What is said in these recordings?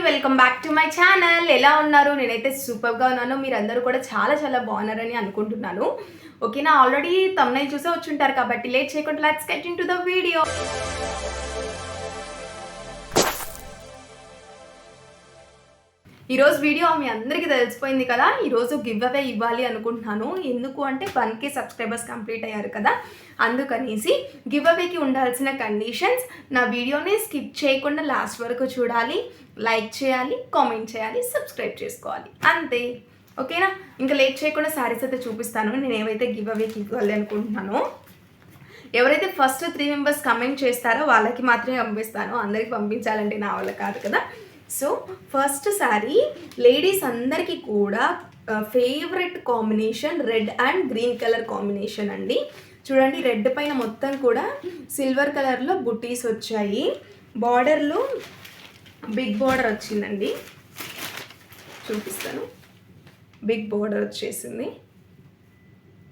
Welcome back to my channel. ఎలా ఉన్నారు? నేనైతే సూపర్గా ఉన్నాను. మీరందరూ కూడా చాలా చాలా బాగున్నారని అనుకుంటున్నాను. ఓకేనా, ఆల్రెడీ థంబ్నెయిల్ చూసే వచ్చుంటారు కాబట్టి లేట్ చేయకుండా let's get into the video. ఈరోజు వీడియో మీ అందరికీ తెలిసిపోయింది కదా. ఈరోజు గివ్ అవే ఇవ్వాలి అనుకుంటున్నాను. ఎందుకు అంటే 1K సబ్స్క్రైబర్స్ కంప్లీట్ అయ్యారు కదా, అందుకనేసి గివ్ అవేకి ఉండాల్సిన కండిషన్స్, నా వీడియోని స్కిప్ చేయకుండా లాస్ట్ వరకు చూడాలి, లైక్ చేయాలి, కామెంట్ చేయాలి, సబ్స్క్రైబ్ చేసుకోవాలి, అంతే. ఓకేనా, ఇంకా లేట్ చేయకుండా శారీస్ అయితే చూపిస్తాను. నేను ఏవైతే గివ్ అవేకి ఇవ్వాలి అనుకుంటున్నానో, ఎవరైతే ఫస్ట్ 3 మెంబర్స్ కమెంట్ చేస్తారో వాళ్ళకి మాత్రమే పంపిస్తాను. అందరికి పంపించాలంటే నా వల్ల కాదు కదా. సో ఫస్ట్ శారీ లేడీస్ అందరికీ కూడా favourite combination red and green colour combination అండి. చూడండి, రెడ్ పైన మొత్తం కూడా సిల్వర్ కలర్లో బుటీస్ వచ్చాయి. బార్డర్లో బిగ్ బార్డర్ వచ్చిందండి, చూపిస్తాను. బిగ్ బార్డర్ వచ్చేసింది.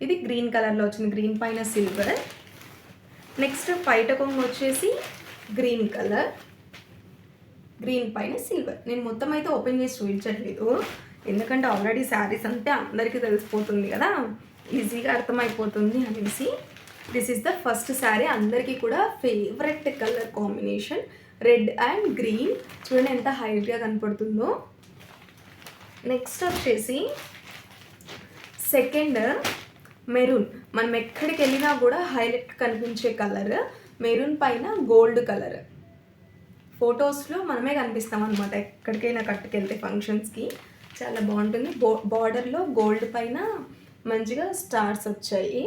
ఇది గ్రీన్ కలర్లో వచ్చింది, గ్రీన్ పైన సిల్వర్. నెక్స్ట్ పైట కొంగు వచ్చేసి గ్రీన్ కలర్, గ్రీన్ పైన సిల్వర్. నేను మొత్తం అయితే ఓపెన్ చేసి చూపించట్లేదు, ఎందుకంటే ఆల్రెడీ శారీస్ అంతే అందరికీ తెలిసిపోతుంది కదా, ఈజీగా అర్థమైపోతుంది అనేసి. This is the first sari, అందరికీ కూడా favourite colour combination red and green. చూడండి ఎంత హైట్గా కనపడుతుందో. నెక్స్ట్ వచ్చేసి సెకండ్ మెరూన్. మనం ఎక్కడికి వెళ్ళినా కూడా హైలైట్ కనిపించే కలర్ మెరూన్ పైన గోల్డ్ కలర్. ఫొటోస్లో మనమే కనిపిస్తాం అనమాట, ఎక్కడికైనా కట్టుకెళ్తే ఫంక్షన్స్కి చాలా బాగుంటుంది. బార్డర్లో గోల్డ్ పైన మంచిగా స్టార్స్ వచ్చాయి.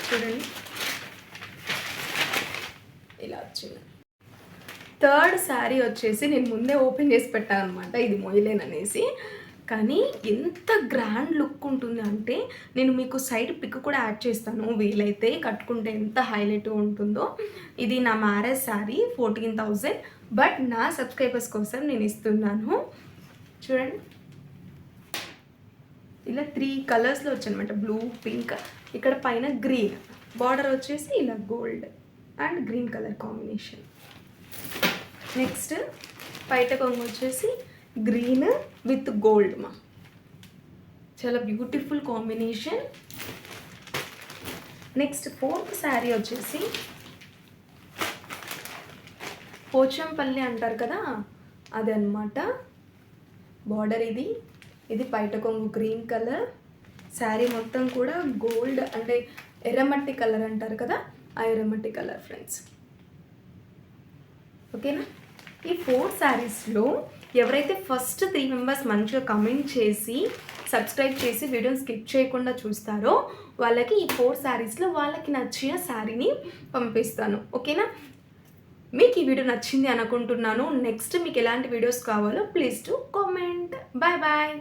చూడండి ఇలా వచ్చింది. థర్డ్ శారీ వచ్చేసి నేను ముందే ఓపెన్ చేసి పెట్టాను అనమాట, ఇది మొయ్యలేననేసి. కానీ ఎంత గ్రాండ్ లుక్ ఉంటుంది అంటే, నేను మీకు సైడ్ పిక్ కూడా యాడ్ చేస్తాను వీలైతే, కట్టుకుంటే ఎంత హైలైట్ ఉంటుందో. ఇది నా మ్యారేజ్ శారీ, 14,000, బట్ నా సబ్స్క్రైబర్స్ కోసం నేను ఇస్తున్నాను. చూడండి, ఇలా 3 కలర్స్లో వచ్చాయన్నమాట, బ్లూ, పింక్, ఇక్కడ పైన గ్రీన్, బార్డర్ వచ్చేసి ఇలా gold and green colour combination. Next పైట కొంగు వచ్చేసి గ్రీన్ విత్ గోల్డ్. చాలా beautiful combination. Next fourth sari వచ్చేసి పోచంపల్లి అంటారు కదా, అది అన్నమాట. బార్డర్ ఇది పైట కొంగు గ్రీన్ కలర్, శారీ మొత్తం కూడా గోల్డ్ అంటే ఎర్రమట్టి కలర్ అంటారు కదా, ఆ ఎర్రమట్టి కలర్ ఫ్రెండ్స్. ఓకేనా, ఈ 4 శారీస్లో ఎవరైతే ఫస్ట్ 3 మెంబర్స్ మంచిగా కమెంట్ చేసి సబ్స్క్రైబ్ చేసి వీడియోని స్కిప్ చేయకుండా చూస్తారో వాళ్ళకి ఈ 4 శారీస్లో వాళ్ళకి నచ్చిన శారీని పంపిస్తాను. ఓకేనా, మీకు ఈ వీడియో నచ్చింది అనుకుంటున్నాను. నెక్స్ట్ మీకు ఎలాంటి వీడియోస్ కావాలో please to comment. Bye bye.